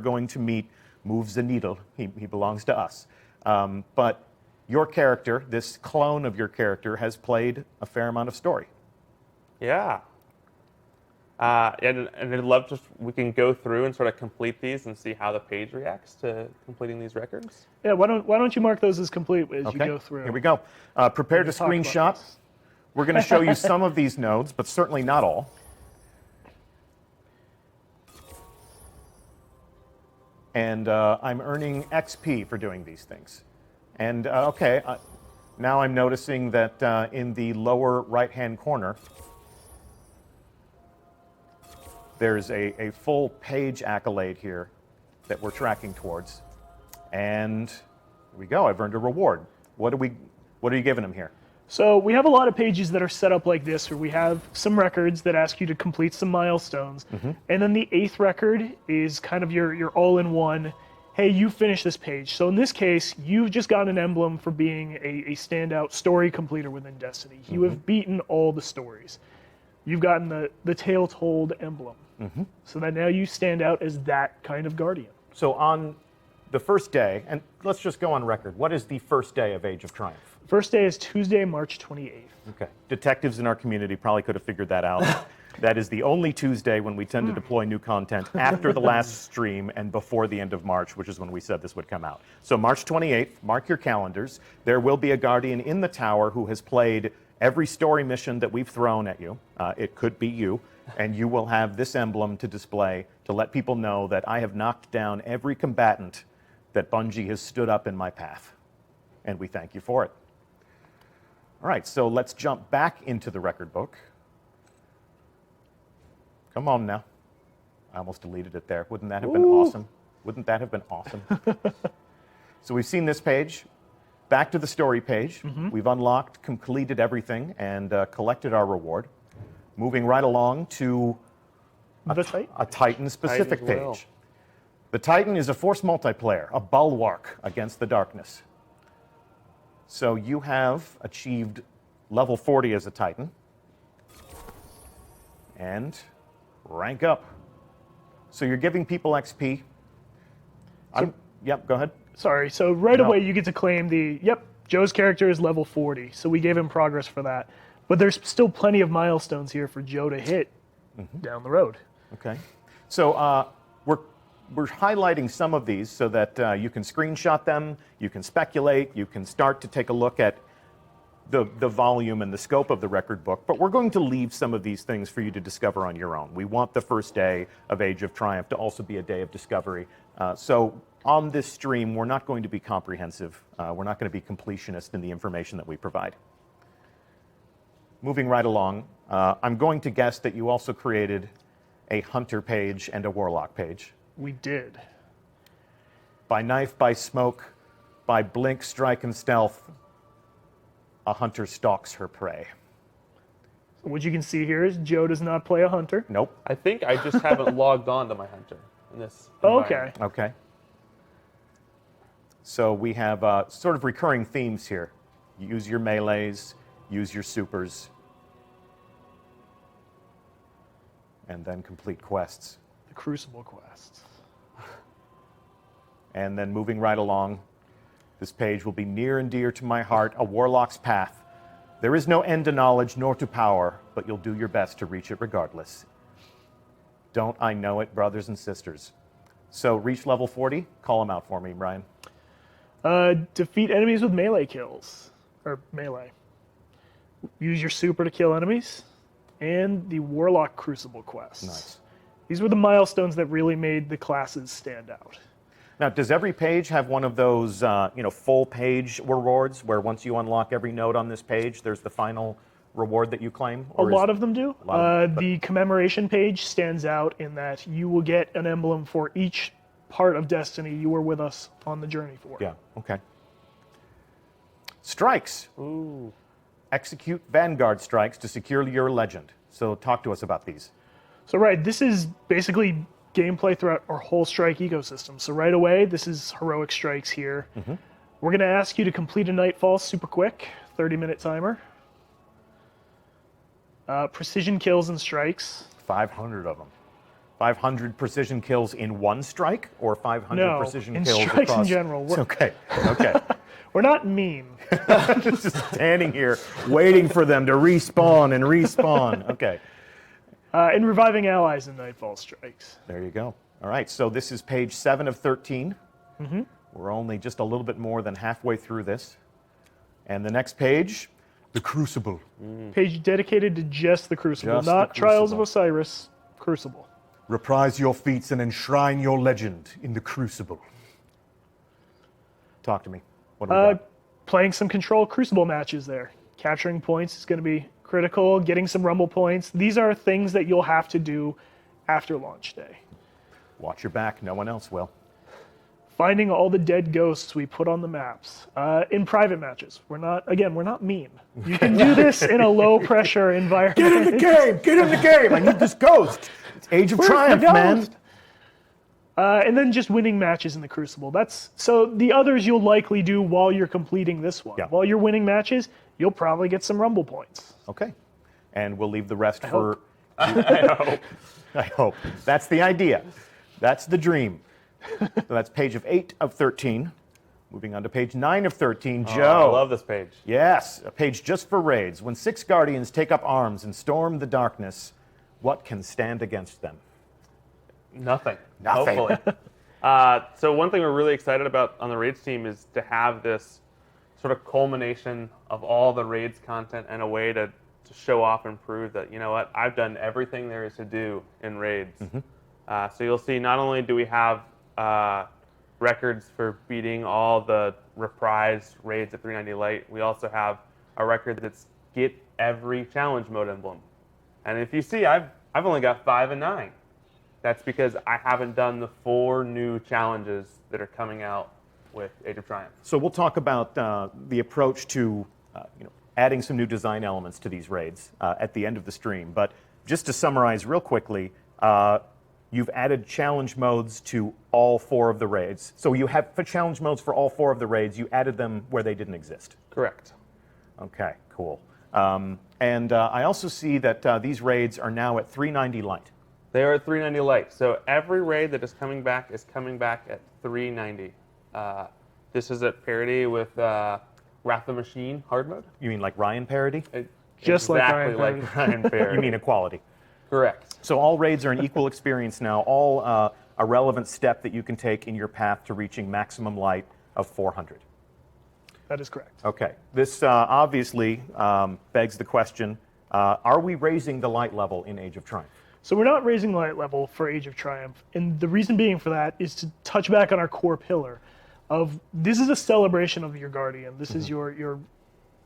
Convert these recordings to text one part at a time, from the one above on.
going to meet moves the needle. He belongs to us. But your character, this clone of your character, has played a fair amount of story. Yeah. And I'd love to, we can go through and sort of complete these and see how the page reacts to completing these records. Yeah, why don't you mark those as complete as you go through? Here we go. Prepare to screenshot. We're going to show you some of these nodes, but certainly not all. And I'm earning XP for doing these things. And now I'm noticing that in the lower right-hand corner, there's a full page accolade here that we're tracking towards. And here we go. I've earned a reward. What are you giving him here? So we have a lot of pages that are set up like this, where we have some records that ask you to complete some milestones. And then the 8th record is kind of your all-in-one, hey, you finish this page. So in this case, you've just got an emblem for being a standout story completer within Destiny. You have beaten all the stories. You've gotten the tale told emblem. So that now you stand out as that kind of guardian. So on the first day, and let's just go on record, what is the first day of Age of Triumph? First day is Tuesday, March 28th. Okay. Detectives in our community probably could have figured that out. That is the only Tuesday when we tend to deploy new content after the last stream and before the end of March, which is when we said this would come out. So March 28th, mark your calendars. There will be a guardian in the tower who has played every story mission that we've thrown at you. It could be you. And you will have this emblem to display to let people know that I have knocked down every combatant that Bungie has stood up in my path. And we thank you for it. All right, so let's jump back into the record book. Come on now. I almost deleted it there. Wouldn't that have been awesome? Wouldn't that have been awesome? So we've seen this page. Back to the story page. We've unlocked, completed everything, and collected our reward. Moving right along to a Titan-specific page. The Titan is a force multiplayer, a bulwark against the darkness. So you have achieved level 40 as a Titan. And rank up. So you're giving people XP. Yep, go ahead. Sorry, so right away you get to claim Joe's character is level 40, so we gave him progress for that. But there's still plenty of milestones here for Joe to hit down the road. Okay. So we're highlighting some of these so that you can screenshot them, you can speculate, you can start to take a look at the volume and the scope of the record book, but we're going to leave some of these things for you to discover on your own. We want the first day of Age of Triumph to also be a day of discovery. So on this stream, we're not going to be comprehensive. We're not going to be completionist in the information that we provide. Moving right along, I'm going to guess that you also created a Hunter page and a Warlock page. We did. By knife, by smoke, by blink, strike, and stealth, a hunter stalks her prey. So what you can see here is Joe does not play a hunter. Nope. I think I just haven't logged on to my hunter in this environment. Okay. So we have sort of recurring themes here. Use your melees, use your supers, and then complete quests. The Crucible quests. And then moving right along, this page will be near and dear to my heart, a warlock's path. There is no end to knowledge nor to power, but you'll do your best to reach it regardless. Don't I know it, brothers and sisters? So reach level 40, call them out for me, Brian. Defeat enemies with melee kills, or melee. Use your super to kill enemies, and the Warlock Crucible quests. Nice. These were the milestones that really made the classes stand out. Now, does every page have one of those, full page rewards where once you unlock every node on this page, there's the final reward that you claim? A lot of them do. The commemoration page stands out in that you will get an emblem for each part of Destiny you were with us on the journey for. Yeah, okay. Strikes. Ooh. Execute Vanguard strikes to secure your legend. So talk to us about these. So this is basically gameplay throughout our whole strike ecosystem. So right away, this is heroic strikes here. We're going to ask you to complete a Nightfall super quick, 30-minute timer. Precision kills and strikes. 500 of them. 500 precision kills in one strike, or 500 No, precision in kills strikes in across? general. We're- Okay, okay. We're not mean. Just standing here waiting for them to respawn and respawn. Okay, And reviving allies in Nightfall strikes. there you go. All right, so this is page 7 of 13. We're only just a little bit more than halfway through this. And the next page, the Crucible. Page dedicated to just the Crucible, Just the not Trials of Crucible. Osiris. Crucible. Reprise your feats and enshrine your legend in the Crucible. Talk to me. What do we got? Playing some Control Crucible matches there. Capturing points is going to be critical. Getting some Rumble points. These are things that you'll have to do after launch day. Watch your back. No one else will. Finding all the dead ghosts we put on the maps in private matches. We're not mean. You can do this in a low pressure environment. Get in the game! Get in the game! I need this ghost! It's Age of Where's the Triumph, man! ghost? And then just winning matches in the Crucible. So the others you'll likely do while you're completing this one. Yeah. While you're winning matches, you'll probably get some Rumble points. Okay. And we'll leave the rest for. hope. I hope. That's the idea. That's the dream. So that's page 8 of 13. Moving on to page 9 of 13. Joe. Oh, I love this page. Yes, a page just for raids. When 6 Guardians take up arms and storm the darkness, what can stand against them? Nothing. Nothing. Hopefully. So one thing we're really excited about on the Raids team is to have this sort of culmination of all the Raids content and a way to show off and prove that, you know what, I've done everything there is to do in Raids. So you'll see not only do we have records for beating all the reprised Raids at 390 Light, we also have a record that's get every challenge mode emblem. And if you see, I've only got 5 and 9. That's because I haven't done the 4 new challenges that are coming out with Age of Triumph. So we'll talk about the approach to adding some new design elements to these raids at the end of the stream. But just to summarize real quickly, you've added challenge modes to all 4 of the raids. So you have challenge modes for all 4 of the raids. You added them where they didn't exist. Correct. Okay, cool. And I also see that these raids are now at 390 light. They are at 390 Light. So every raid that is coming back at 390. This is at parity with Wrath of the Machine hard mode. You mean like Ryan parody? Just like exactly Ryan like Ryan parody. You mean equality? Correct. So all raids are an equal experience now, all a relevant step that you can take in your path to reaching maximum light of 400. That is correct. Okay. This obviously begs the question, are we raising the light level in Age of Triumph? So we're not raising the light level for Age of Triumph, and the reason being for that is to touch back on our core pillar of this is a celebration of your Guardian. This is your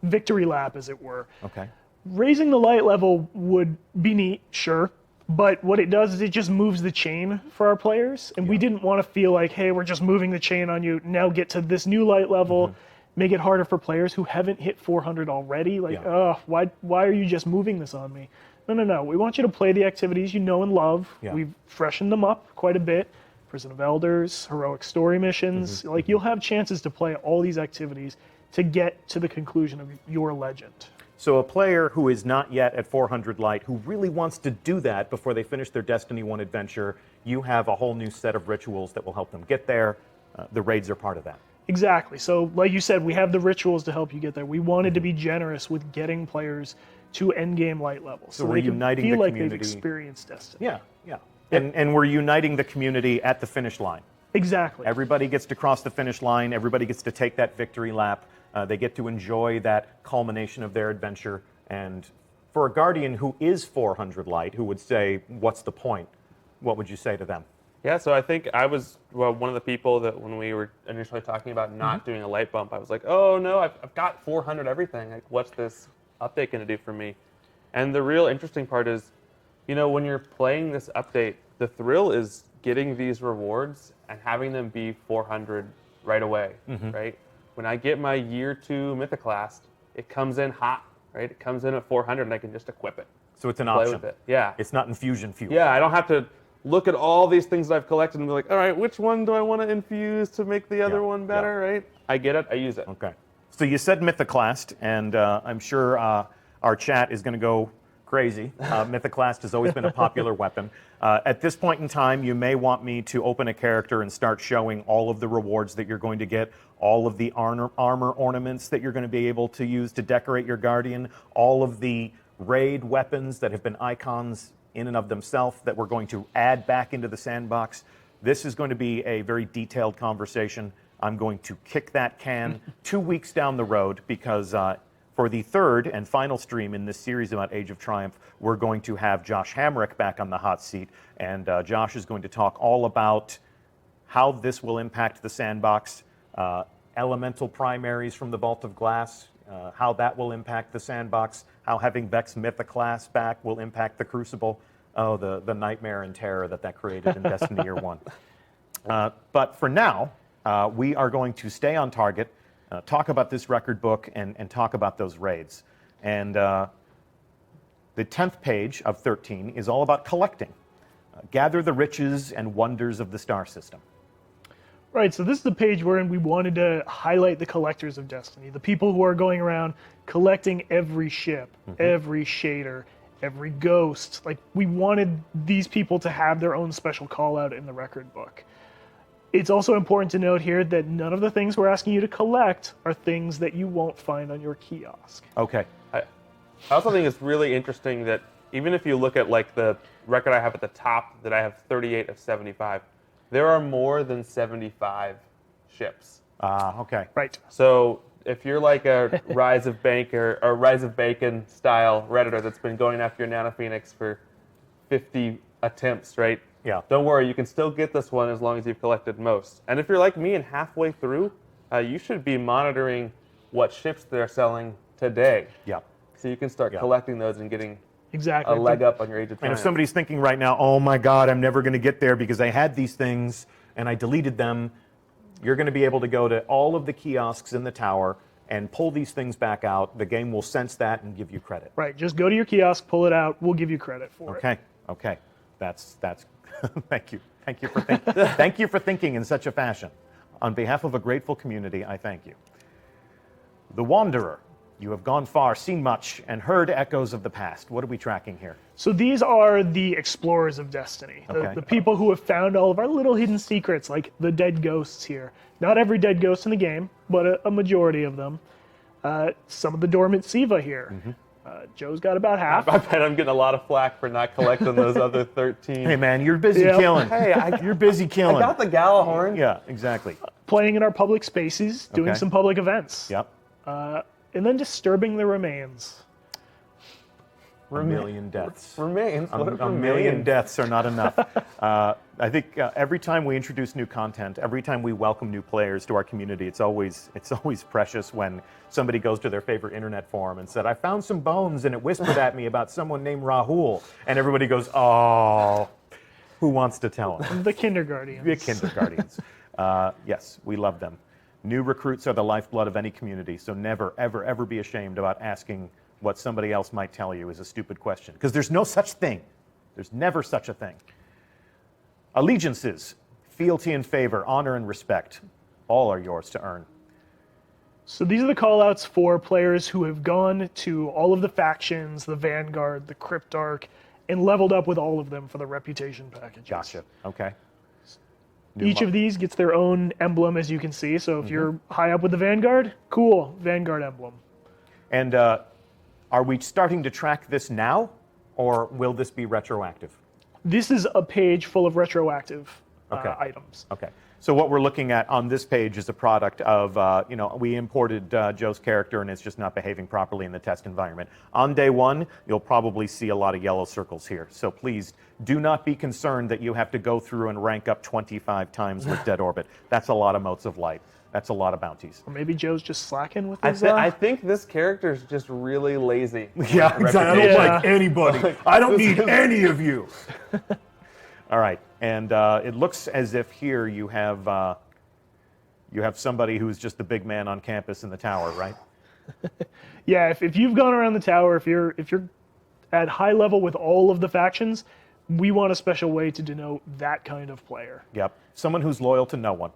victory lap, as it were. Okay. Raising the light level would be neat, sure, but what it does is it just moves the chain for our players, and we didn't want to feel like, hey, we're just moving the chain on you. Now get to this new light level, make it harder for players who haven't hit 400 already. Like, why are you just moving this on me? No. We want you to play the activities you know and love. Yeah. We've freshened them up quite a bit. Prison of Elders, heroic story missions. Like, you'll have chances to play all these activities to get to the conclusion of your legend. So a player who is not yet at 400 light, who really wants to do that before they finish their Destiny 1 adventure, you have a whole new set of rituals that will help them get there. The raids are part of that. Exactly. So, like you said, we have the rituals to help you get there. We wanted to be generous with getting players to endgame light levels, so we're they can uniting feel the like they've community. experienced Destiny. Yeah. And we're uniting the community at the finish line. Exactly. Everybody gets to cross the finish line. Everybody gets to take that victory lap. They get to enjoy that culmination of their adventure. And for a Guardian who is 400 light, who would say, what's the point? What would you say to them? Yeah, so I think I was one of the people that when we were initially talking about not doing a light bump, I was like, oh no, I've got 400 everything. Like, what's this update going to do for me? And the real interesting part is, when you're playing this update, the thrill is getting these rewards and having them be 400 right away, right? When I get my year 2 Mythoclast, it comes in hot, right? It comes in at 400 and I can just equip it. So it's an Play option. with it. Yeah. It's not infusion fuel. Yeah, I don't have to look at all these things that I've collected and be like, all right, which one do I want to infuse to make the other one better, right? I get it, I use it. Okay. So you said Mythoclast, and I'm sure our chat is going to go crazy. Mythoclast has always been a popular weapon. At this point in time, you may want me to open a character and start showing all of the rewards that you're going to get, all of the armor ornaments that you're going to be able to use to decorate your Guardian, all of the raid weapons that have been icons in and of themselves that we're going to add back into the sandbox. This is going to be a very detailed conversation. I'm going to kick that can 2 weeks down the road because for the third and final stream in this series about Age of Triumph, we're going to have Josh Hamrick back on the hot seat, and Josh is going to talk all about how this will impact the sandbox, elemental primaries from the Vault of Glass, how that will impact the sandbox, how having Vex Mythoclast back will impact the Crucible. Oh, the nightmare and terror that created in Destiny Year 1. But for now, we are going to stay on target, talk about this record book, and talk about those raids. And the 10th page of 13 is all about collecting. Gather the riches and wonders of the star system. Right, so this is the page wherein we wanted to highlight the collectors of Destiny, the people who are going around collecting every ship, every shader, every ghost. Like, we wanted these people to have their own special call out in the record book. It's also important to note here that none of the things we're asking you to collect are things that you won't find on your kiosk. Okay. I also think it's really interesting that even if you look at like the record I have at the top, that I have 38 of 75, there are more than 75 ships. Okay. Right. So if you're like a Rise of Banker or Rise of Bacon style Redditor that's been going after your Nano Phoenix for 50 attempts, right? Yeah. Don't worry, you can still get this one as long as you've collected most. And if you're like me and halfway through, you should be monitoring what ships they're selling today. Yeah. So you can start collecting those and getting Exactly. a leg up on your Age of And Triumph. if somebody's thinking right now, oh my God, I'm never going to get there because I had these things and I deleted them, you're going to be able to go to all of the kiosks in the tower and pull these things back out. The game will sense that and give you credit. Right, just go to your kiosk, pull it out, we'll give you credit for it. Okay. Okay. That's thank you. Thank you for thank you for thinking in such a fashion. On behalf of a grateful community, I thank you. The Wanderer. You have gone far, seen much, and heard echoes of the past. What are we tracking here? So these are the explorers of Destiny, Okay. the people who have found all of our little hidden secrets, like the dead ghosts here. Not every dead ghost in the game, but a majority of them. Some of the dormant Siva here. Joe's got about half. I bet I'm getting a lot of flack for not collecting those other 13. Hey man, you're busy Yeah. killing. Hey, You're busy killing. I got the Galahorn. Yeah, exactly. Playing in our public spaces, doing Okay. some public events. Yep. And then disturbing the remains. A million deaths. Remains. What A remains? million deaths are not enough. I think every time we introduce new content, every time we welcome new players to our community, it's always precious when somebody goes to their favorite internet forum and said, I found some bones and it whispered at me about someone named Rahul. And everybody goes, oh, who wants to tell them? The kindergartens. The kindergartens. Yes, we love them. New recruits are the lifeblood of any community, so never, ever, ever be ashamed about asking what somebody else might tell you is a stupid question, because there's no such thing. There's never such a thing. Allegiances, fealty and favor, honor and respect, all are yours to earn. So these are the callouts for players who have gone to all of the factions, the Vanguard, the Cryptarch, and leveled up with all of them for the reputation packages. Gotcha. Okay. New Each of these gets their own emblem, as you can see. So if you're high up with the Vanguard, cool, Vanguard emblem. And are we starting to track this now, or will this be retroactive? This is a page full of retroactive Okay. items. Okay. So what we're looking at on this page is a product of, we imported Joe's character and it's just not behaving properly in the test environment. On day one, you'll probably see a lot of yellow circles here. So please do not be concerned that you have to go through and rank up 25 times with Dead Orbit. That's a lot of motes of light. That's a lot of bounties. Or maybe Joe's just slacking with I, his... I think this character is just really lazy. Yeah, exactly. I don't Yeah. like anybody. I don't need any of you. All right, and it looks as if here you have somebody who's just the big man on campus in the tower, right? Yeah, if you've gone around the tower, if you're at high level with all of the factions, we want a special way to denote that kind of player. Yep. Someone who's loyal to no one.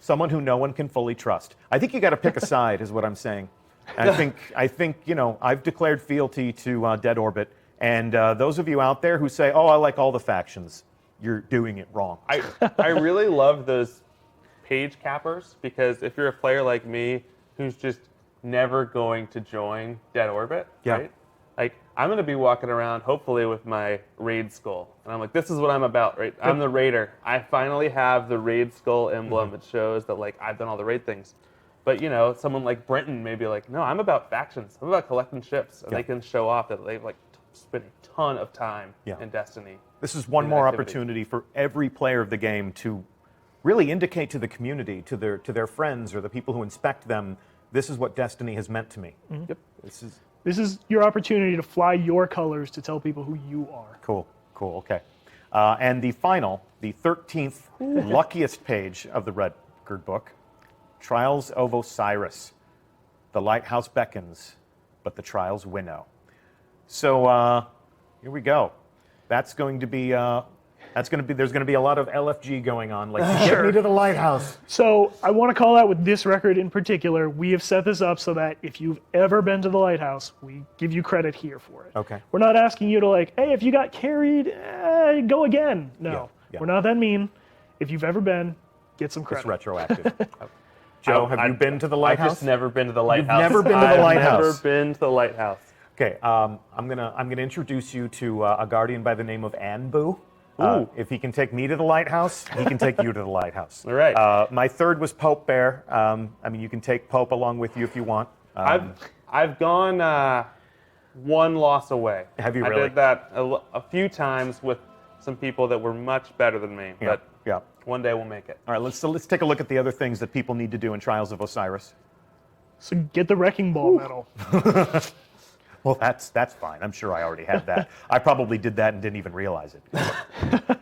Someone who no one can fully trust. I think you got to pick a side, is what I'm saying. I think I've declared fealty to Dead Orbit, and those of you out there who say, "Oh, I like all the factions," you're doing it wrong. I really love those page cappers, because if you're a player like me who's just never going to join Dead Orbit, Yeah. right? Like, I'm going to be walking around hopefully with my raid skull, and I'm like, this is what I'm about, right? I'm the raider. I finally have the raid skull emblem. It shows that, like, I've done all the raid things. But someone like Brenton may be like, no, I'm about factions. I'm about collecting ships, and they can show off that they've spent a ton of time in Destiny. This is one in more activity. opportunity for every player of the game to really indicate to the community, to their friends or the people who inspect them, this is what Destiny has meant to me. Yep. This is your opportunity to fly your colors to tell people who you are. Cool, okay. And the 13th luckiest page of the record book, Trials of Osiris. The lighthouse beckons, but the trials winnow. So here we go. There's going to be a lot of LFG going on, like get me to the lighthouse. So I want to call out with this record in particular, we have set this up so that if you've ever been to the lighthouse, we give you credit here for it. Okay. We're not asking you to hey, if you got carried, go again. No, Yeah. We're not that mean. If you've ever been, get some It's credit. retroactive. Joe, have you been to the lighthouse? I've just never been to the lighthouse. never been to the lighthouse? I've never been to the lighthouse. Okay, I'm gonna introduce you to a guardian by the name of Anbu. If he can take me to the lighthouse, he can take you to the lighthouse. All right. My third was Pope Bear. You can take Pope along with you if you want. I've gone one loss away. Have you I really? did that a few times with some people that were much better than me. But Yeah. one day we'll make it. All right, let's take a look at the other things that people need to do in Trials of Osiris. So get the Wrecking Ball medal. Well, that's fine. I'm sure I already had that. I probably did that and didn't even realize it.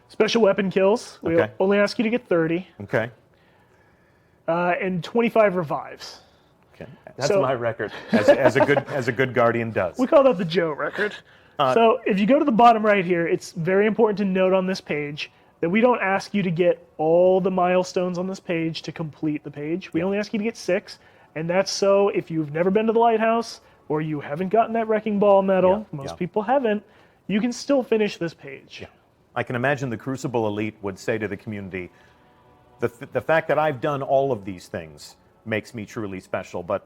Special weapon kills. We Okay. only ask you to get 30. Okay. And 25 revives. Okay. That's So- my record. As a good guardian does. We call that the Joe record. So if you go to the bottom right here, it's very important to note on this page that we don't ask you to get all the milestones on this page to complete the page. We only ask you to get 6, and that's so if you've never been to the lighthouse or you haven't gotten that Wrecking Ball medal, most people haven't, you can still finish this page. Yeah. I can imagine the Crucible Elite would say to the community, the fact that I've done all of these things makes me truly special, but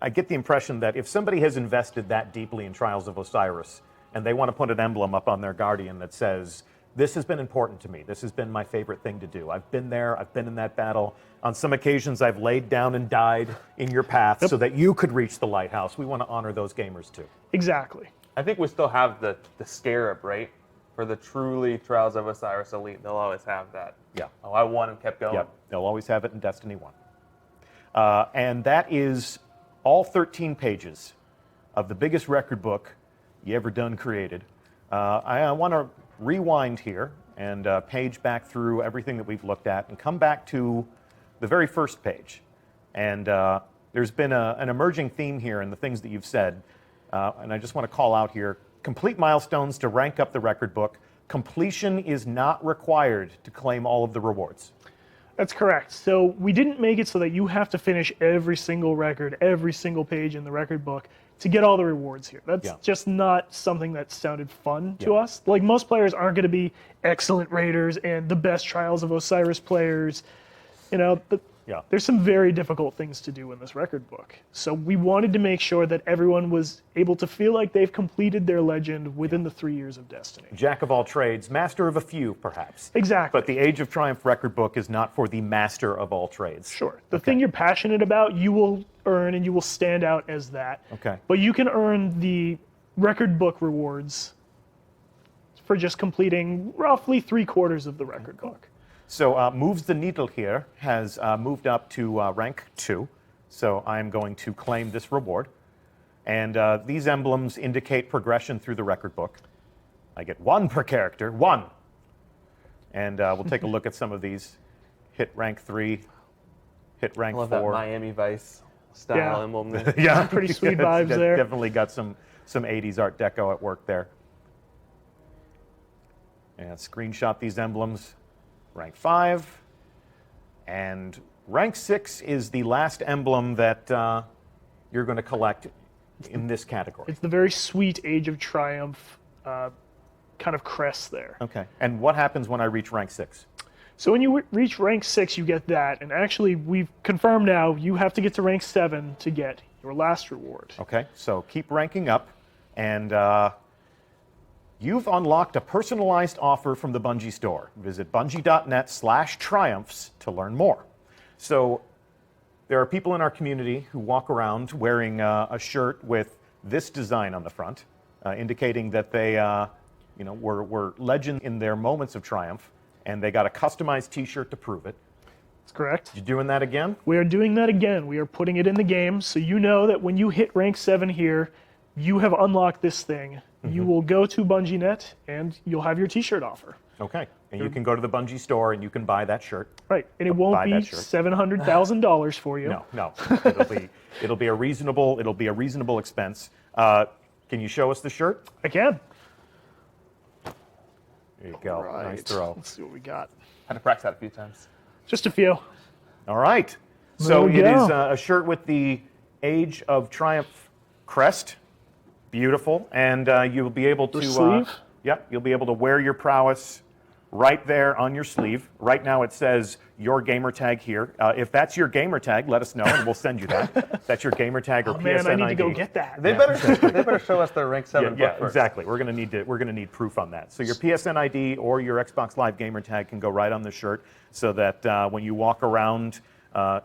I get the impression that if somebody has invested that deeply in Trials of Osiris and they want to put an emblem up on their Guardian that says, this has been important to me, this has been my favorite thing to do, I've been there, I've been in that battle, on some occasions I've laid down and died in your path so that you could reach the lighthouse, we want to honor those gamers too. Exactly. I think we still have the scarab, right? For the truly Trials of Osiris Elite, they'll always have that. Yeah. Oh, I won and kept going. Yep, they'll always have it in Destiny 1. And that is all 13 pages of the biggest record book you ever done created. I want to rewind here and page back through everything that we've looked at and come back to the very first page. And there's been an emerging theme here in the things that you've said, and I just want to call out here, complete milestones to rank up the record book. Completion is not required to claim all of the rewards. That's correct. So we didn't make it so that you have to finish every single record, every single page in the record book to get all the rewards here. That's just not something that sounded fun to us. Like, most players aren't going to be excellent raiders and the best Trials of Osiris players. There's some very difficult things to do in this record book. So we wanted to make sure that everyone was able to feel like they've completed their legend within the 3 years of Destiny. Jack of all trades, master of a few, perhaps. Exactly. But the Age of Triumph record book is not for the master of all trades. Sure. The thing you're passionate about, you will earn and you will stand out as that. Okay. But you can earn the record book rewards for just completing roughly 3/4 of the record book. So Moves the Needle here has moved up to rank 2. So I'm going to claim this reward. And these emblems indicate progression through the record book. I get 1 per character, 1. And we'll take a look at some of these. Hit rank 3, hit rank I love 4. that Miami Vice style emblem there. Yeah, Pretty sweet it's vibes there. Definitely got some 80s Art Deco at work there. And screenshot these emblems. Rank 5. And rank 6 is the last emblem that you're going to collect in this category. It's the very sweet Age of Triumph kind of crest there. Okay. And what happens when I reach rank 6? So when you reach rank 6, you get that. And actually, we've confirmed now you have to get to rank 7 to get your last reward. Okay. So keep ranking up, and you've unlocked a personalized offer from the Bungie store. Visit bungie.net/triumphs to learn more. So there are people in our community who walk around wearing a shirt with this design on the front, indicating that they were legends in their moments of triumph, and they got a customized t-shirt to prove it. That's correct. You doing that again? We are doing that again. We are putting it in the game, so you know that when you hit rank 7 here, you have unlocked this thing. You will go to BungieNet, and you'll have your t-shirt offer. Okay. And you can go to the Bungie store, and you can buy that shirt. Right, and it won't Buy be that shirt. $700,000 for you. No. It'll be a reasonable expense. Can you show us the shirt? I can. There you go. Right. Nice throw. Let's see what we got. Had to practice that a few times. Just a few. All right. So There we it is go. a shirt with the Age of Triumph crest. Beautiful. And you'll be able to sleeve? You'll be able to wear your prowess right there on your sleeve. Right now it says your gamer tag here. If that's your gamer tag, let us know and we'll send you that. If that's your gamer tag or Oh PSN man, I need to ID. go get that. They better show us their rank 7 Yeah, book first. exactly. We're gonna need proof on that. So your PSN ID or your Xbox Live gamer tag can go right on the shirt, so that when you walk around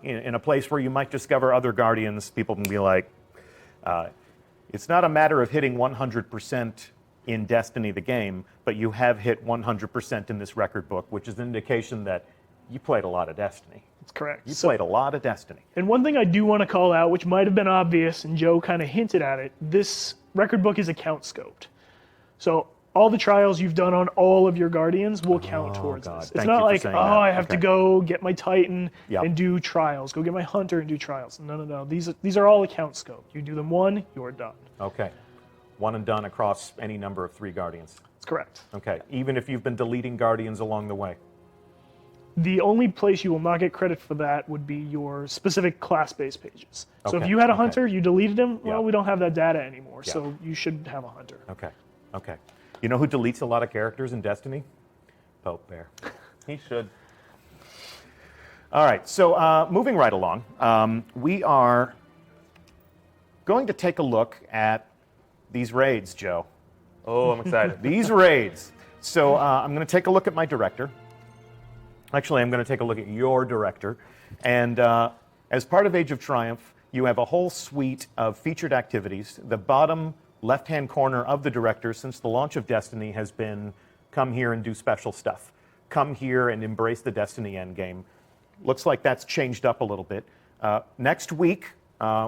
in a place where you might discover other Guardians, people can be like, it's not a matter of hitting 100% in Destiny the game, but you have hit 100% in this record book, which is an indication that you played a lot of Destiny. That's correct. You played a lot of Destiny. And one thing I do want to call out, which might have been obvious, and Joe kind of hinted at it, this record book is account scoped. So all the trials you've done on all of your Guardians will count towards God. this. It's Thank you not for like, saying oh, that. I have to Okay. go get my Titan Yep. and do trials. Go get my Hunter and do trials. No. These are all account scoped. You do them one, you're done. Okay. One and done across any number of 3 Guardians. That's correct. Okay. Even if you've been deleting Guardians along the way. The only place you will not get credit for that would be your specific class-based pages. So if Okay, you had a okay. Hunter, you deleted him, well, Yeah. we don't have that data anymore, Yeah. so you should have a Hunter. Okay. You know who deletes a lot of characters in Destiny? Pope Bear. He should. All right, so moving right along, we are going to take a look at these raids, Joe. Oh, I'm excited. These raids. So I'm going to take a look at my director. Actually, I'm going to take a look at your director. And as part of Age of Triumph, you have a whole suite of featured activities. The bottom left-hand corner of the director since the launch of Destiny has been come here and do special stuff. Come here and embrace the Destiny endgame. Looks like that's changed up a little bit. Next week,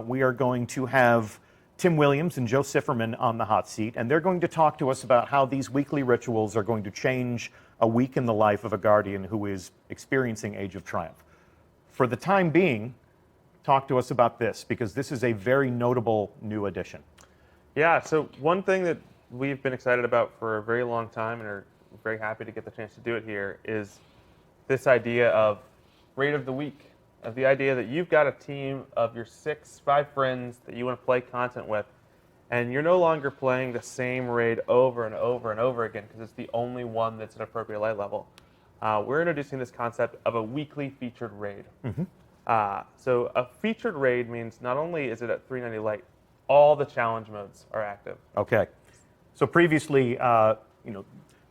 we are going to have Tim Williams and Joe Sifferman on the hot seat, and they're going to talk to us about how these weekly rituals are going to change a week in the life of a Guardian who is experiencing Age of Triumph. For the time being, talk to us about this, because this is a very notable new addition. Yeah, so one thing that we've been excited about for a very long time and are very happy to get the chance to do it here is this idea of raid of the week, of the idea that you've got a team of your 5 friends that you want to play content with, and you're no longer playing the same raid over and over and over again because it's the only one that's an appropriate light level. We're introducing this concept of a weekly featured raid. So a featured raid means not only is it at 390 light, all the challenge modes are active. Okay. So previously, the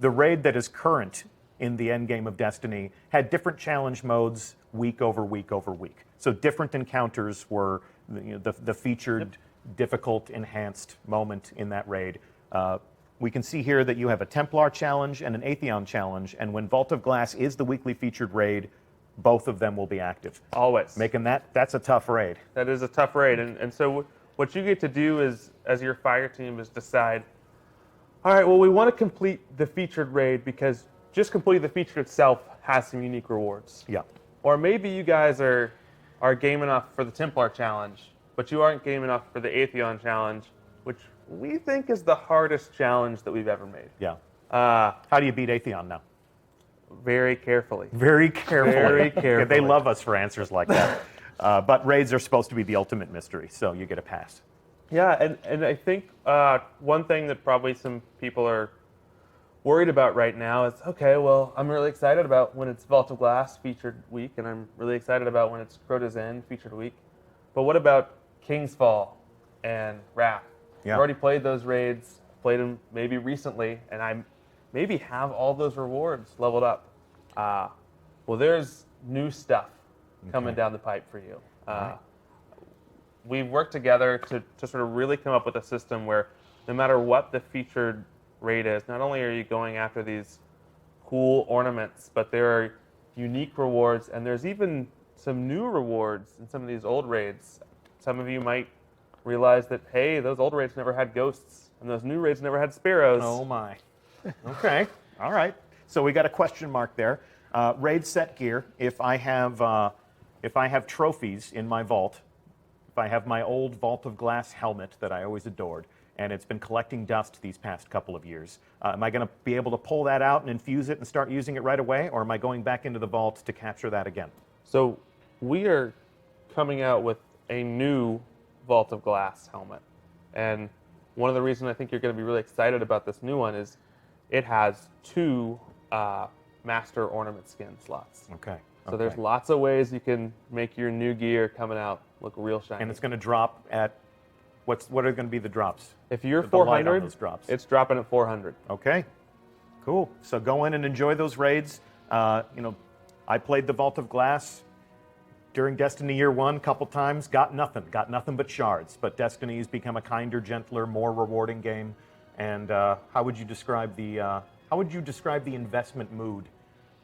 raid that is current in the endgame of Destiny had different challenge modes week over week over week. So different encounters were the featured, difficult, enhanced moment in that raid. We can see here that you have a Templar challenge and an Atheon challenge, and when Vault of Glass is the weekly featured raid, both of them will be active. Always. Making that's a tough raid. That is a tough raid. And so what you get to do is, as your fire team, is decide, all right, well, we want to complete the featured raid because just completing the feature itself has some unique rewards. Yeah. Or maybe you guys are game enough for the Templar challenge, but you aren't game enough for the Atheon challenge, which we think is the hardest challenge that we've ever made. Yeah. How do you beat Atheon now? Very carefully. Very carefully. Very Yeah, carefully. they love us for answers like that. But raids are supposed to be the ultimate mystery, so you get a pass. Yeah, and I think one thing that probably some people are worried about right now is, okay, well, I'm really excited about when it's Vault of Glass featured week, and I'm really excited about when it's Crota's End featured week. But what about King's Fall and Wrath? Yeah. I've already played those raids, played them maybe recently, and I maybe have all those rewards leveled up. Well, there's new stuff coming down the pipe for you. Right. We've worked together to sort of really come up with a system where no matter what the featured raid is, not only are you going after these cool ornaments, but there are unique rewards, and there's even some new rewards in some of these old raids. Some of you might realize that, hey, those old raids never had ghosts, and those new raids never had sparrows. Oh my. Okay. All right. So we got a question mark there. Raid set gear. If I have trophies in my vault, if I have my old Vault of Glass helmet that I always adored, and it's been collecting dust these past couple of years, am I going to be able to pull that out and infuse it and start using it right away, or am I going back into the vault to capture that again? So we are coming out with a new Vault of Glass helmet. And one of the reasons I think you're going to be really excited about this new one is it has 2 master ornament skin slots. Okay. So there's lots of ways you can make your new gear coming out look real shiny. And it's going to drop at, what are going to be the drops? If you're The light on 400, those drops. it's dropping at 400. Okay, cool. So go in and enjoy those raids. I played the Vault of Glass during Destiny Year 1 a couple times, got nothing but shards. But Destiny's become a kinder, gentler, more rewarding game. And how would you describe the investment mood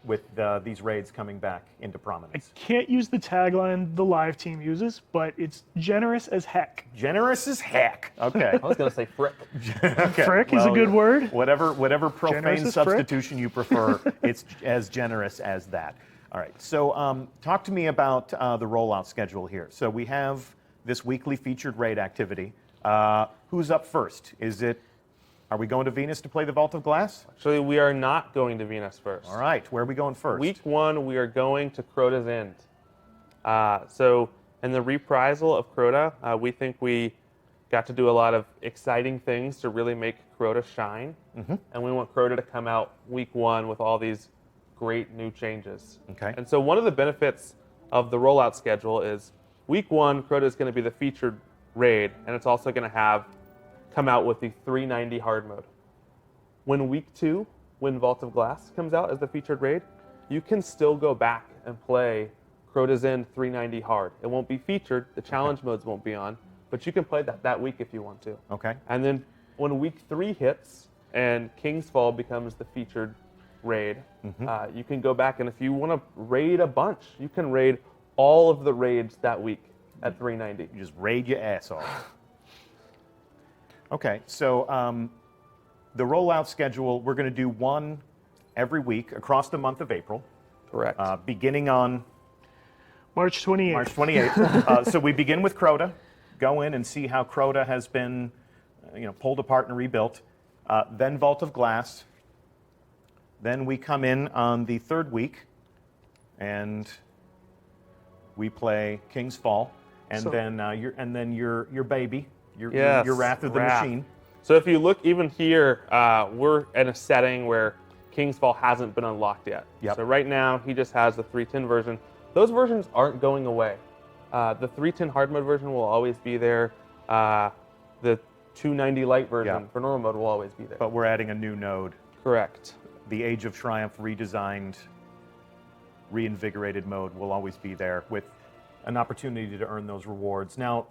with these raids coming back into prominence? Can't use the tagline the live team uses, but it's generous as heck. Generous as heck. Okay. I was going to say frick. Okay. Frick is a good word. Whatever Generous profane as frick? substitution you prefer, it's as generous as that. All right. So talk to me about the rollout schedule here. So we have this weekly featured raid activity. Who's up first? Are we going to Venus to play the Vault of Glass? Actually, we are not going to Venus first. All right. Where are we going first? Week 1, we are going to Crota's End. So in the reprisal of Crota, we think we got to do a lot of exciting things to really make Crota shine. Mm-hmm. And we want Crota to come out week 1 with all these great new changes. Okay. And so one of the benefits of the rollout schedule is week 1, Crota is going to be the featured raid, and it's also going to come out with the 390 hard mode. When week 2, when Vault of Glass comes out as the featured raid, you can still go back and play Crota's End 390 hard. It won't be featured, the challenge modes won't be on, but you can play that week if you want to. Okay. And then when week 3 hits and King's Fall becomes the featured raid, you can go back, and if you want to raid a bunch, you can raid all of the raids that week at 390. You just raid your ass off. Okay, so the rollout schedule, we're going to do one every week across the month of April. Correct. Beginning on March 28th. March 28th. So we begin with Crota, go in and see how Crota has been pulled apart and rebuilt. Then Vault of Glass. Then we come in on the 3rd week, and we play King's Fall, and then your baby. Your Wrath of the Machine. So if you look even here, we're in a setting where King's Fall hasn't been unlocked yet. Yep. So right now, he just has the 310 version. Those versions aren't going away. The 310 hard mode version will always be there. The 290 light version for normal mode will always be there. But we're adding a new node. Correct. The Age of Triumph redesigned, reinvigorated mode will always be there with an opportunity to earn those rewards. Now,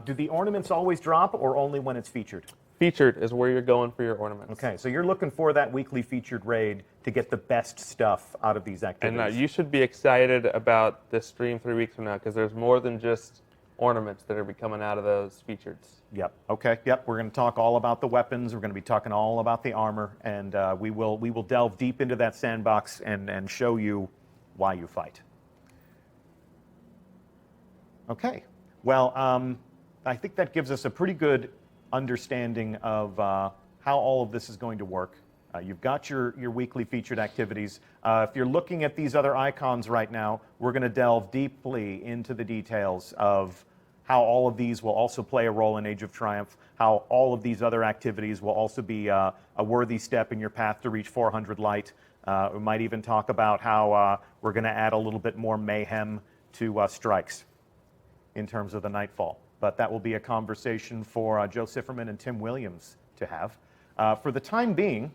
do the ornaments always drop, or only when it's featured? Featured is where you're going for your ornaments. Okay, so you're looking for that weekly featured raid to get the best stuff out of these activities. And you should be excited about this stream 3 weeks from now, because there's more than just ornaments that are be coming out of those features. Yep. Okay. Yep. We're going to talk all about the weapons. We're going to be talking all about the armor, and we will delve deep into that sandbox and show you why you fight. Okay. Well, I think that gives us a pretty good understanding of how all of this is going to work. You've got your weekly featured activities. If you're looking at these other icons right now, we're going to delve deeply into the details of how all of these will also play a role in Age of Triumph, how all of these other activities will also be a worthy step in your path to reach 400 light. We might even talk about how we're going to add a little bit more mayhem to strikes in terms of the Nightfall. But that will be a conversation for Joe Sifferman and Tim Williams to have. For the time being,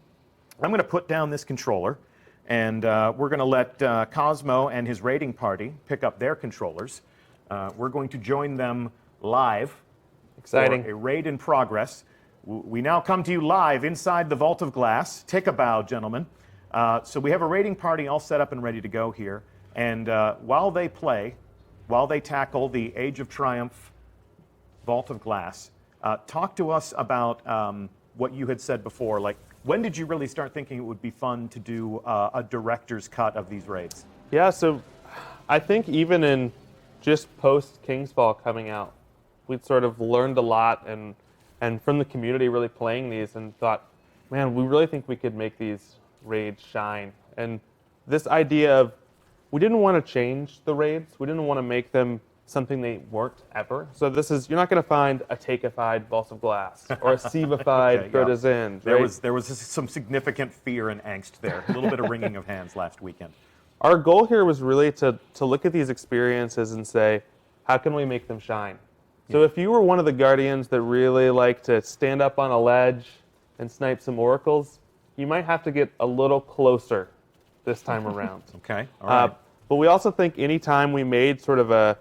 I'm going to put down this controller, and we're going to let Cosmo and his raiding party pick up their controllers. We're going to join them live. Exciting. For a raid in progress. We now come to you live inside the Vault of Glass. Take a bow, gentlemen. So we have a raiding party all set up and ready to go here. And while they play, while they tackle the Age of Triumph Vault of Glass, talk to us about what you had said before. Like, when did you really start thinking it would be fun to do a director's cut of these raids? Yeah, so I think even in just post Kingsfall coming out, we'd sort of learned a lot and from the community really playing these and thought, man, we really think we could make these raids shine. And this idea of, we didn't want to change the raids. We didn't want to make them something they weren't ever. So this is, you're not going to find a Takeified Vault of Glass or a Sivified Grota's End. There was some significant fear and angst there. A little bit of wringing of hands last weekend. Our goal here was really to look at these experiences and say, how can we make them shine? So if you were one of the Guardians that really like to stand up on a ledge and snipe some oracles, you might have to get a little closer this time around. Okay, all right. But we also think any time we made sort of a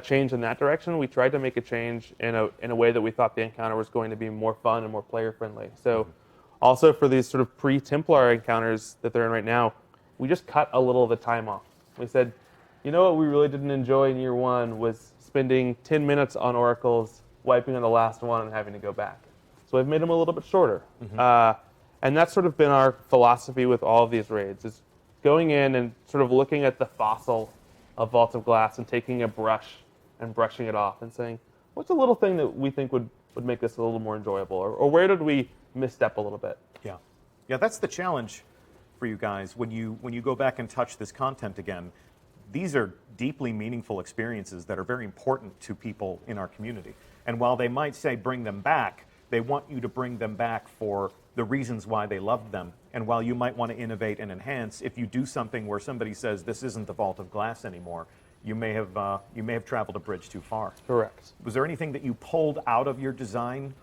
change in that direction, we tried to make a change in a way that we thought the encounter was going to be more fun and more player friendly. So also for these sort of pre-Templar encounters that they're in right now, we just cut a little of the time off. We said, you know what we really didn't enjoy in year one was spending 10 minutes on oracles, wiping on the last one, and having to go back. So we've made them a little bit shorter. And that's sort of been our philosophy with all of these raids, is going in and sort of looking at the fossil of Vault of Glass and taking a brush and brushing it off and saying, what's a little thing that we think would make this a little more enjoyable? Or where did we misstep a little bit? Yeah, that's the challenge for you guys. When you go back and touch this content again, these are deeply meaningful experiences that are very important to people in our community. And while they might say bring them back, they want you to bring them back for the reasons why they loved them. And while you might want to innovate and enhance, if you do something where somebody says this isn't the Vault of Glass anymore, you may have traveled a bridge too far. Correct. Was there anything that you pulled out of your design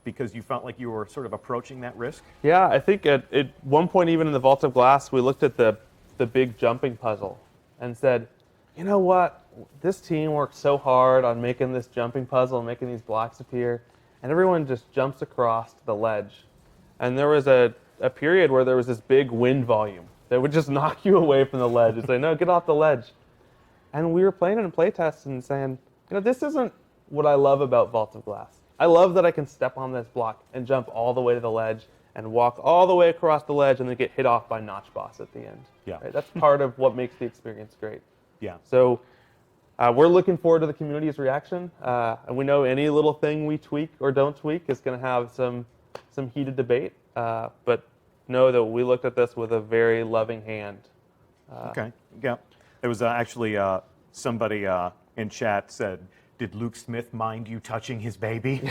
because you felt like you were sort of approaching that risk? Yeah, I think at one point, even in the Vault of Glass, we looked at the big jumping puzzle and said, you know what? This team worked so hard on making this jumping puzzle and making these blocks appear, and everyone just jumps across the ledge. And there was a period where there was this big wind volume that would just knock you away from the ledge and say, no, get off the ledge. And we were playing it in playtests and saying, you know, this isn't what I love about Vault of Glass. I love that I can step on this block and jump all the way to the ledge and walk all the way across the ledge and then get hit off by Notch Boss at the end. Yeah. Right? That's part of what makes the experience great. Yeah. So we're looking forward to the community's reaction. And we know any little thing we tweak or don't tweak is going to have some heated debate. But know that we looked at this with a very loving hand. Okay. Yeah. There was actually somebody in chat said, did Luke Smith mind you touching his baby?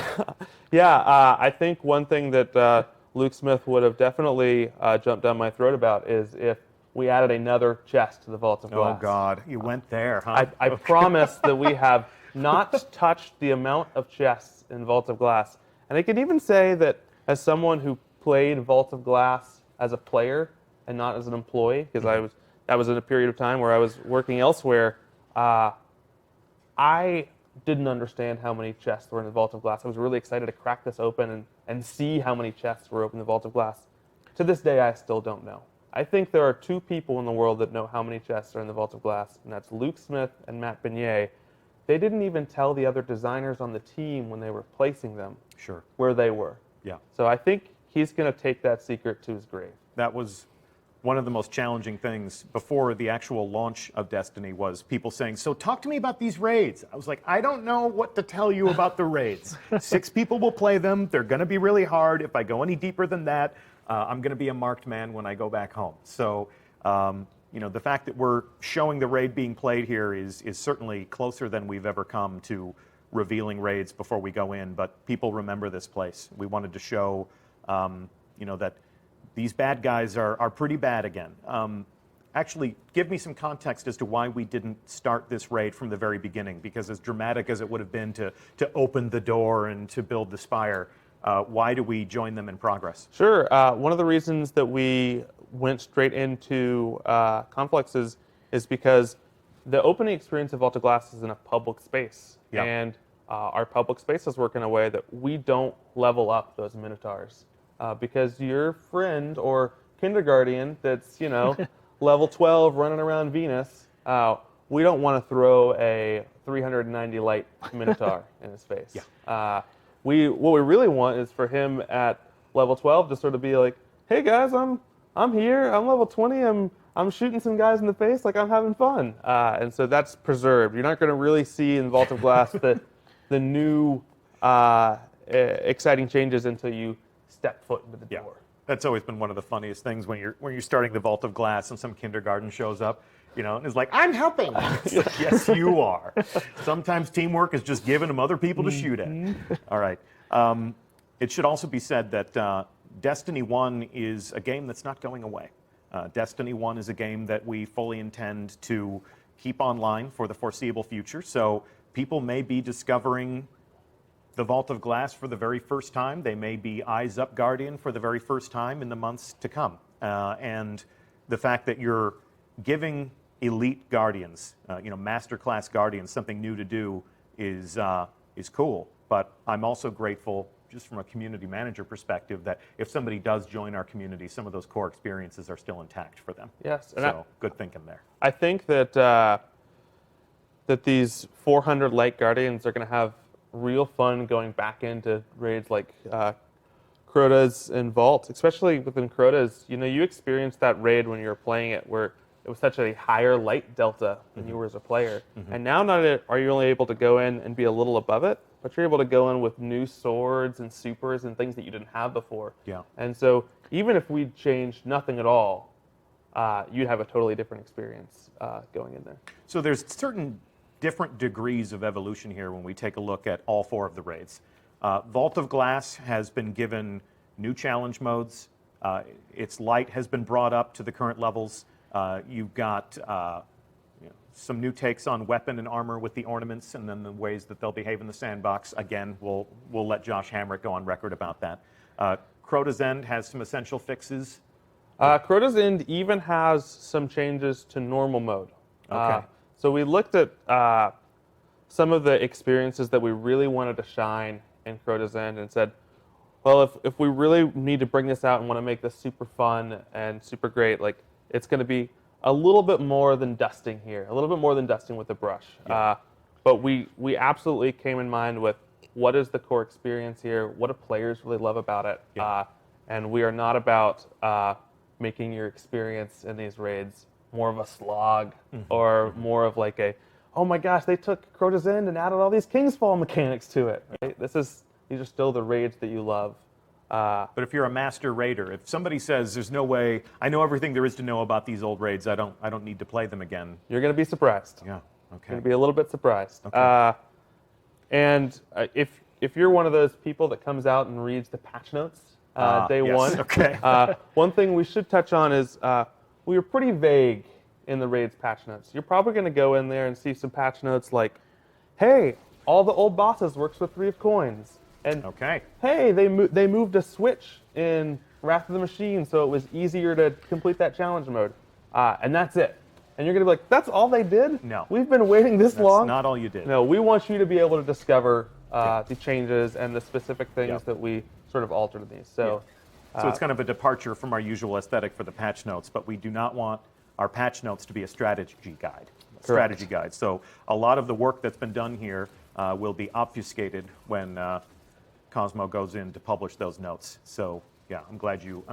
Yeah, I think one thing that Luke Smith would have definitely jumped down my throat about is if we added another chest to the Vault of Glass. Oh, God. You went there, huh? I promise that we have not touched the amount of chests in Vault of Glass. And I can even say that as someone who played Vault of Glass as a player and not as an employee, because that was in a period of time where I was working elsewhere, I didn't understand how many chests were in the Vault of Glass. I was really excited to crack this open and see how many chests were open in the Vault of Glass. To this day, I still don't know. I think there are two people in the world that know how many chests are in the Vault of Glass, and that's Luke Smith and Matt Beignet. They didn't even tell the other designers on the team when they were placing them where they were. Yeah. So I think he's going to take that secret to his grave. That was one of the most challenging things before the actual launch of Destiny was people saying, so talk to me about these raids. I was like, I don't know what to tell you about the raids. 6 people will play them. They're going to be really hard. If I go any deeper than that, I'm going to be a marked man when I go back home. So, the fact that we're showing the raid being played here is certainly closer than we've ever come to revealing raids before we go in. But people remember this place. We wanted to show, that these bad guys are pretty bad again. Actually, give me some context as to why we didn't start this raid from the very beginning, because as dramatic as it would have been to open the door and to build the spire, why do we join them in progress? Sure. One of the reasons that we went straight into Conflicts is because the opening experience of Vault of Glass is in a public space. Yeah. And our public spaces work in a way that we don't level up those Minotaurs. Because your friend or kindergarten that's, level 12 running around Venus, we don't want to throw a 390 light Minotaur in his face. Yeah. What we really want is for him at level 12 to sort of be like, hey guys, I'm here, I'm level 20, I'm shooting some guys in the face, like I'm having fun. And so that's preserved. You're not going to really see in Vault of Glass the new exciting changes until you step foot into the door. That's always been one of the funniest things when you're starting the Vault of Glass and some kindergarten shows up, and is like, I'm helping. It's like, yes, you are. Sometimes teamwork is just giving them other people to shoot at. All right. It should also be said that Destiny 1 is a game that's not going away. Destiny 1 is a game that we fully intend to keep online for the foreseeable future. So people may be discovering the Vault of Glass for the very first time. They may be Eyes Up Guardian for the very first time in the months to come. And the fact that you're giving elite Guardians, master class Guardians, something new to do is cool. But I'm also grateful, just from a community manager perspective, that if somebody does join our community, some of those core experiences are still intact for them. Yes. So good thinking there. I think that that these 400 light Guardians are going to have real fun going back into raids like Crota's and Vault, especially within Crota's. You experienced that raid when you were playing it where it was such a higher light delta than you were as a player. And now not only are you only able to go in and be a little above it, but you're able to go in with new swords and supers and things that you didn't have before. Yeah. And so even if we changed nothing at all, you'd have a totally different experience going in there. So there's certain different degrees of evolution here when we take a look at all four of the raids. Vault of Glass has been given new challenge modes. Its light has been brought up to the current levels. You've got some new takes on weapon and armor with the ornaments, and then the ways that they'll behave in the sandbox. Again, we'll let Josh Hamrick go on record about that. Crota's End has some essential fixes. Crota's End even has some changes to normal mode. Okay. So we looked at some of the experiences that we really wanted to shine in Crota's End and said, well, if we really need to bring this out and want to make this super fun and super great, like it's going to be a little bit more than dusting here, a little bit more than dusting with a brush. Yeah. But we absolutely came in mind with what is the core experience here, what do players really love about it, Yeah. and we are not about making your experience in these raids more of a slog or more of like oh my gosh, they took Crota's End and added all these Kingsfall mechanics to it. Right? These are still the raids that you love. But if you're a master raider, if somebody says there's no way, I know everything there is to know about these old raids, I don't need to play them again. You're going to be surprised. Yeah. You're Okay. going to be a little bit surprised. Okay. And if you're one of those people that comes out and reads the patch notes day yes. one, Okay. one thing we should touch on is we were pretty vague in the raids patch notes. You're probably going to go in there and see some patch notes like, hey, all the old bosses works with 3 of coins. And Okay. hey, they moved a switch in Wrath of the Machine so it was easier to complete that challenge mode. And that's it. And you're going to be like, that's all they did? No. We've been waiting this That's long? not all you did. No, we want you to be able to discover the changes and the specific things Yeah. that we sort of altered in these. So, So it's kind of a departure from our usual aesthetic for the patch notes, but we do not want our patch notes to be a strategy guide. So a lot of the work that's been done here will be obfuscated when Cosmo goes in to publish those notes. So yeah, I'm glad you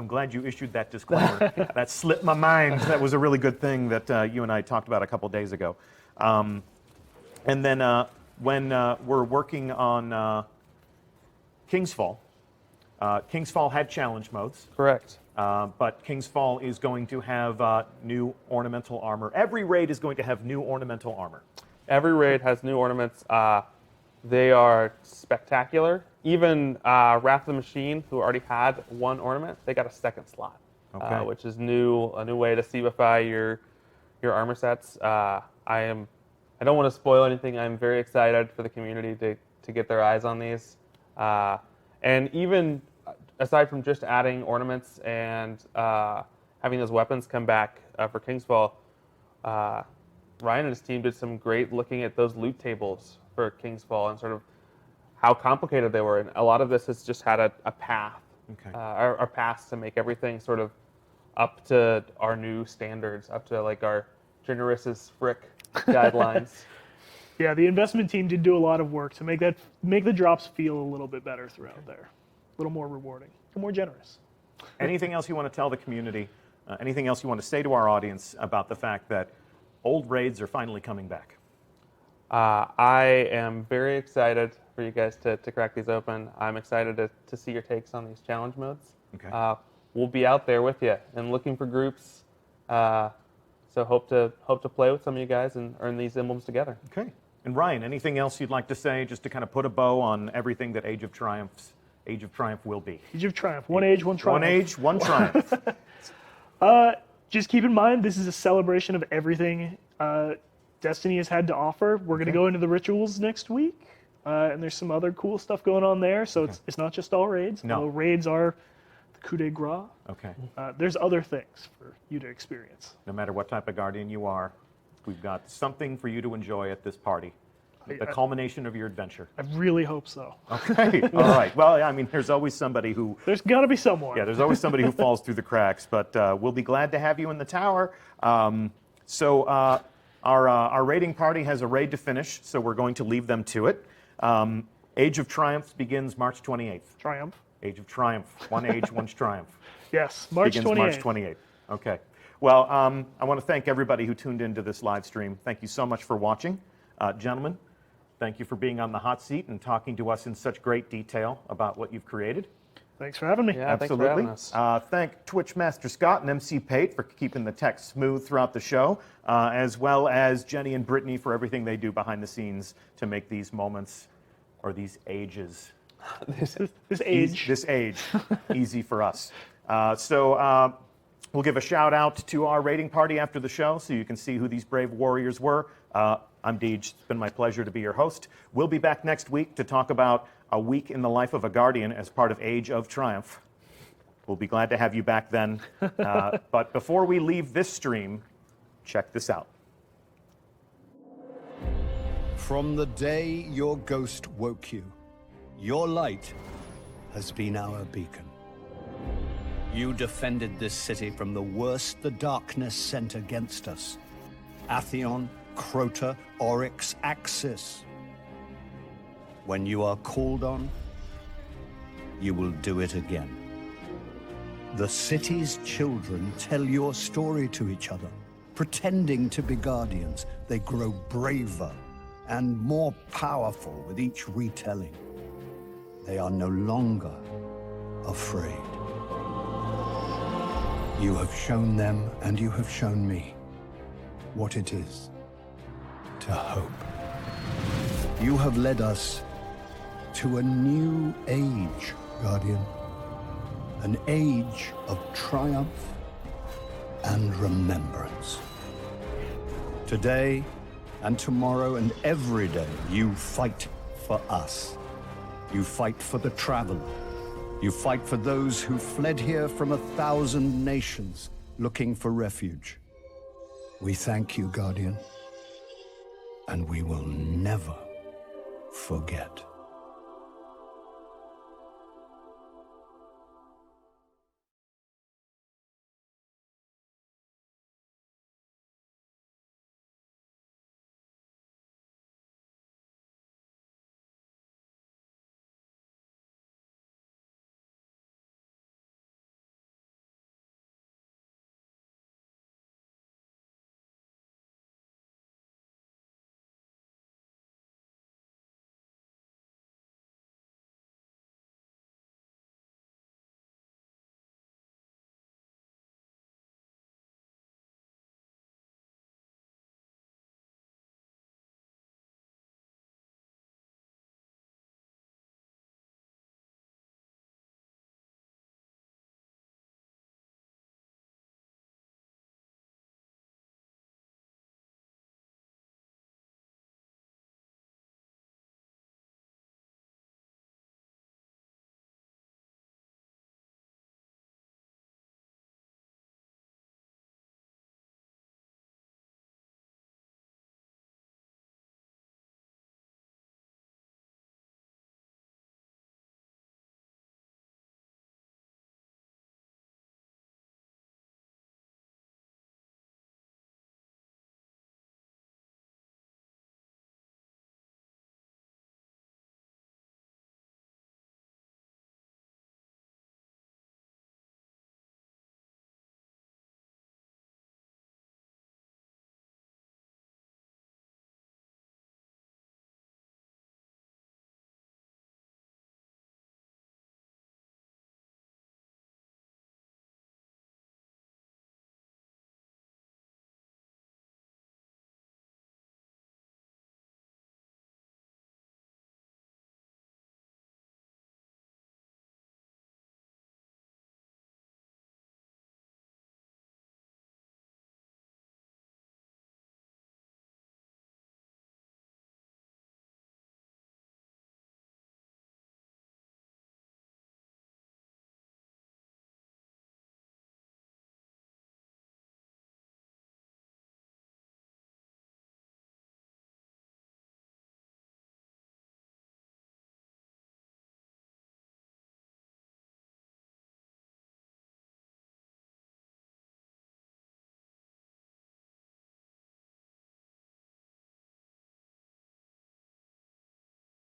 issued that disclaimer. That slipped my mind. That was a really good thing that you and I talked about a couple days ago. And then when we're working on Kingsfall, Kingsfall had challenge modes. correct. But King's Fall is going to have new ornamental armor. Every raid is going to have new ornamental armor. Every raid has new ornaments. They are spectacular. Even Wrath of the Machine, who already had one ornament, they got a second slot, Okay. which is a new way to Sievify your armor sets. I don't want to spoil anything. I'm very excited for the community to get their eyes on these. And even aside from just adding ornaments and having those weapons come back for King's Fall, Ryan and his team did some great looking at those loot tables for King's Fall and sort of how complicated they were. And a lot of this has just had a path, Okay. our paths to make everything sort of up to our new standards, up to like our generous frick guidelines. Yeah, the investment team did do a lot of work to make the drops feel a little bit better throughout there, a little more rewarding, and more generous. Anything else you want to tell the community? Anything else you want to say to our audience about the fact that old raids are finally coming back? I am very excited for you guys to crack these open. I'm excited to see your takes on these challenge modes. Okay. We'll be out there with you and looking for groups. So hope to play with some of you guys and earn these emblems together. Okay. And Ryan, anything else you'd like to say just to kind of put a bow on everything that Age of Triumph will be? Age of Triumph, one age, one triumph. One age, one triumph. Just keep in mind, this is a celebration of everything Destiny has had to offer. We're going to go into the rituals next week, and there's some other cool stuff going on there. So it's not just all raids. No. Although raids are the coup de grace. Okay. There's other things for you to experience. No matter what type of guardian you are, we've got something for you to enjoy at this party. The culmination of your adventure. I really hope so. Okay. All right. Well, I mean, there's always somebody who. There's got to be someone. Yeah, there's always somebody who falls through the cracks, but we'll be glad to have you in the tower. Our raiding party has a raid to finish, so we're going to leave them to it. Age of Triumph begins March 28th. Triumph. Age of Triumph. One age, one triumph. Yes, March Begins 28th. March 28th. Okay. Well, I want to thank everybody who tuned into this live stream. Thank you so much for watching. Gentlemen, thank you for being on the hot seat and talking to us in such great detail about what you've created. Thanks for having me. Yeah, thanks for having us. Thank Twitch Master Scott and MC Pate for keeping the text smooth throughout the show, as well as Jenny and Brittany for everything they do behind the scenes to make these moments, or these ages, This age. this age easy for us. We'll give a shout out to our raiding party after the show so you can see who these brave warriors were. I'm Deej. It's been my pleasure to be your host. We'll be back next week to talk about a week in the life of a Guardian as part of Age of Triumph. We'll be glad to have you back then. But before we leave this stream, check this out. From the day your ghost woke you, your light has been our beacon. You defended this city from the worst the darkness sent against us. Atheon, Crota, Oryx, Axis. When you are called on, you will do it again. The city's children tell your story to each other. Pretending to be guardians, they grow braver and more powerful with each retelling. They are no longer afraid. You have shown them, and you have shown me, what it is to hope. You have led us to a new age, Guardian. An age of triumph and remembrance. Today and tomorrow and every day, you fight for us. You fight for the traveler. You fight for those who fled here from 1,000 nations looking for refuge. We thank you, Guardian, and we will never forget.